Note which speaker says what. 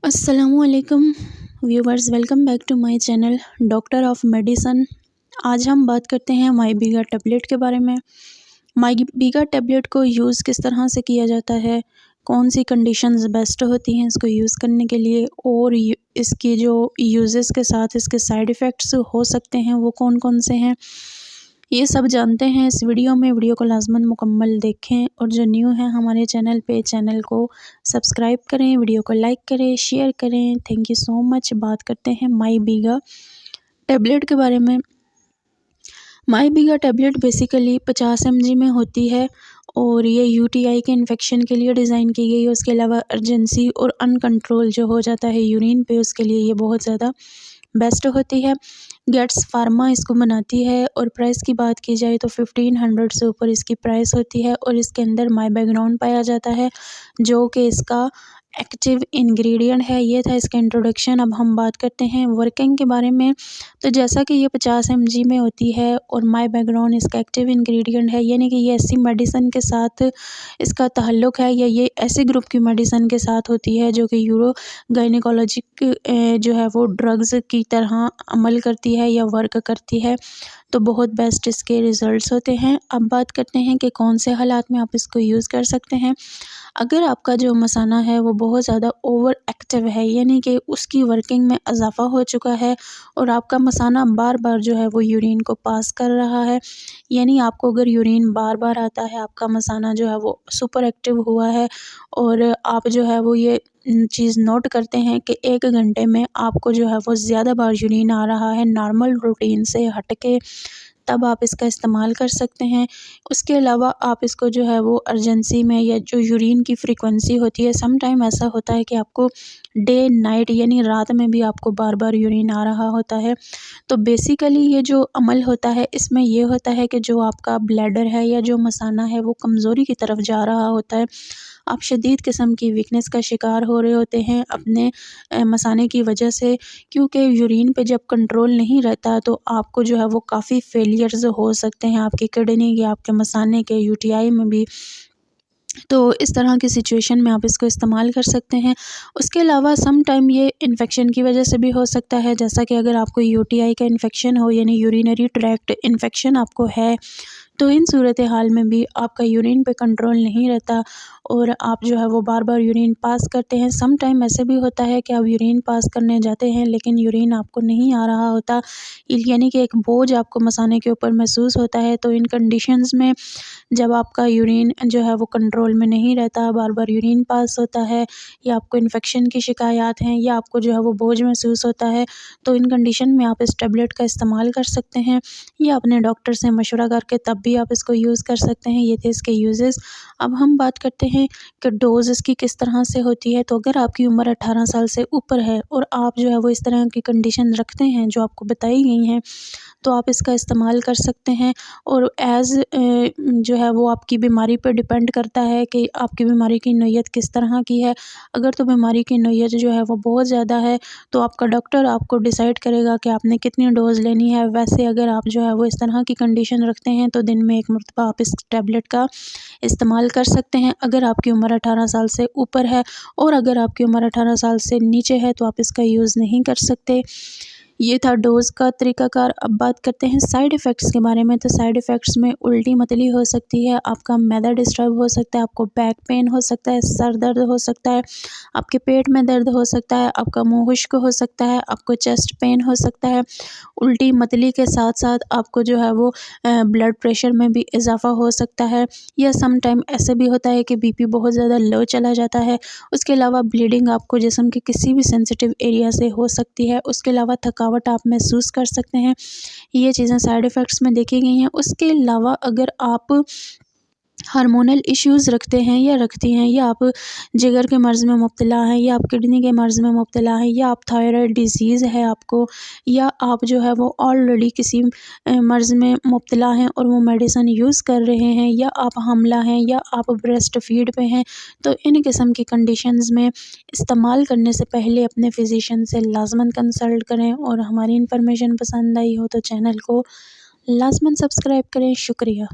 Speaker 1: अस्सलामुअलैकुम viewers, welcome back to my channel doctor of medicine. आज हम बात करते हैं माईबीगा टेबलेट के बारे में। माईबीगा टेबलेट को यूज़ किस तरह से किया जाता है, कौन सी कंडीशंस बेस्ट होती हैं इसको यूज़ करने के लिए, और इसकी जो यूजेस के साथ इसके साइड इफ़ेक्ट्स हो सकते हैं वो कौन कौन से हैं, ये सब जानते हैं इस वीडियो में। वीडियो को लाजमन मुकम्मल देखें और जो न्यू है हमारे चैनल पे, चैनल को सब्सक्राइब करें, वीडियो को लाइक करें, शेयर करें। Thank you so much. बात करते हैं माईबीगा टेबलेट के बारे में। माईबीगा टेबलेट बेसिकली 50 mg में होती है और ये यूटीआई के इन्फेक्शन के लिए डिज़ाइन की गई है। उसके अलावा अर्जेंसी और अनकंट्रोल जो हो जाता है यूरिन पे, उसके लिए ये बहुत ज़्यादा बेस्ट होती है। गेट्स फार्मा इसको बनाती है और प्राइस की बात की जाए तो 1500 से ऊपर इसकी प्राइस होती है। और इसके अंदर माईबैग्राउंड पाया जाता है जो कि इसका एक्टिव इंग्रेडिएंट है। ये था इसका इंट्रोडक्शन। अब हम बात करते हैं वर्किंग के बारे में। तो जैसा कि ये 50 mg में होती है और माईबैग्राउंड इसका एक्टिव इंग्रेडिएंट है, यानी कि ये ऐसी मेडिसिन के साथ इसका ताल्लुक़ है या ये ऐसे ग्रुप की मेडिसिन के साथ होती है जो कि यूरो गायनेकोलॉजिक जो है वो ड्रग्स की तरह अमल करती है या वर्क करती है। तो बहुत बेस्ट इसके रिज़ल्ट्स होते हैं। अब बात करते हैं कि कौन से हालात में आप इसको यूज़ कर सकते हैं। अगर आपका जो मसाना है वो बहुत ज़्यादा ओवर एक्टिव है, यानी कि उसकी वर्किंग में इजाफ़ा हो चुका है और आपका मसाना बार बार जो है वो यूरिन को पास कर रहा है, यानी आपको अगर यूरिन बार बार आता है, आपका मसाना जो है वो सुपर एक्टिव हुआ है और आप जो है वो ये चीज़ नोट करते हैं कि 1 घंटे में आपको जो है वो ज़्यादा बार यूरिन आ रहा है नॉर्मल रूटीन से हट के, तब आप इसका इस्तेमाल कर सकते हैं। उसके अलावा आप इसको जो है वो अर्जेंसी में या जो यूरिन की फ्रीक्वेंसी होती है, सम टाइम ऐसा होता है कि आपको डे नाइट यानी रात में भी आपको बार बार यूरिन आ रहा होता है। तो बेसिकली ये जो अमल होता है इसमें ये होता है कि जो आपका ब्लैडर है या जो मसाना है वो कमज़ोरी की तरफ जा रहा होता है। आप शदीद किस्म की वीकनेस का शिकार हो रहे होते हैं अपने मसाने की वजह से, क्योंकि यूरिन पे जब कंट्रोल नहीं रहता तो आपको जो है वो काफ़ी फेलियर्स हो सकते हैं आपकी किडनी के, आपके मसाने के, यूटीआई में भी। तो इस तरह की सिचुएशन में आप इसको इस्तेमाल कर सकते हैं। उसके अलावा सम टाइम ये इन्फेक्शन की वजह से भी हो सकता है, जैसा कि अगर आपको यूटीआई का इन्फेक्शन हो यानी यूरिनरी ट्रैक्ट इन्फेक्शन आपको है, तो इन सूरत हाल में भी आपका यूरिन पे कंट्रोल नहीं रहता और आप जो है वो बार बार यूरिन पास करते हैं। सम टाइम ऐसे भी होता है कि आप यूरिन पास करने जाते हैं लेकिन यूरिन आपको नहीं आ रहा होता, यानी कि एक बोझ आपको मसाने के ऊपर महसूस होता है। तो इन कंडीशंस में जब आपका यूरिन जो है वो कंट्रोल में नहीं रहता, बार बार यूरिन पास होता है या आपको इन्फेक्शन की शिकायत हैं या आपको जो है वो बोझ महसूस होता है, तो इन कंडीशन में आप इस टेबलेट का इस्तेमाल कर सकते हैं या अपने डॉक्टर से मशवरा करके तब भी आप इसको यूज़ कर सकते हैं। ये थे इसके यूजेस। अब हम बात करते हैं कि डोज़ इसकी किस तरह से होती है। तो अगर आपकी उम्र 18 साल से ऊपर है और आप जो है वो इस तरह की कंडीशन रखते हैं जो आपको बताई गई हैं, तो आप इसका इस्तेमाल कर सकते हैं। और जो है वो आपकी बीमारी पे डिपेंड करता है कि आपकी बीमारी की नौयत किस तरह की है। अगर तो बीमारी की नौयत जो है वो बहुत ज़्यादा है तो आपका डॉक्टर आपको डिसाइड करेगा कि आपने कितनी डोज़ लेनी है। वैसे अगर आप जो है वो इस तरह की कंडीशन रखते हैं तो दिन में 1 मरतबा आप इस टैबलेट का इस्तेमाल कर सकते हैं। अगर आपकी उम्र 18 साल से ऊपर है और अगर आपकी उम्र 18 साल से नीचे है तो आप इसका यूज़ नहीं कर सकते। ये था डोज़ का तरीक़ाकार। अब बात करते हैं साइड इफ़ेक्ट्स के बारे में। तो साइड इफ़ेक्ट्स में उल्टी मतली हो सकती है, आपका मैदा डिस्टर्ब हो सकता है, आपको बैक पेन हो सकता है, सर दर्द हो सकता है, आपके पेट में दर्द हो सकता है, आपका मुँह खुश्क हो सकता है, आपको चेस्ट पेन हो सकता है। उल्टी मतली के साथ साथ आपको जो है वो ब्लड प्रेशर में भी इजाफ़ा हो सकता है या सम टाइम ऐसे भी होता है कि बीपी बहुत ज़्यादा लो चला जाता है। उसके अलावा ब्लीडिंग आपको जिस्म के किसी भी सेंसिटिव एरिया से हो सकती है। उसके अलावा थकावट आप महसूस कर सकते हैं। ये चीज़ें साइड इफ़ेक्ट्स में देखी गई हैं। उसके अलावा अगर आप हार्मोनल इश्यूज़ रखते हैं या रखती हैं या आप जिगर के मर्ज़ में मुब्तला हैं या आप किडनी के मर्ज़ में मुब्तला हैं या आप थायराइड डिज़ीज़ है आपको, या आप जो है वो ऑलरेडी किसी मर्ज़ में मुब्तला हैं और वो मेडिसिन यूज़ कर रहे हैं, या आप हामिला हैं या आप ब्रेस्ट फीड पे हैं, तो इन किस्म की कंडीशंस में इस्तेमाल करने से पहले अपने फ़िज़िशियन से लाज़मन कंसल्ट करें। और हमारी इन्फॉर्मेशन पसंद आई हो तो चैनल को लाज़मन सब्सक्राइब करें। शुक्रिया।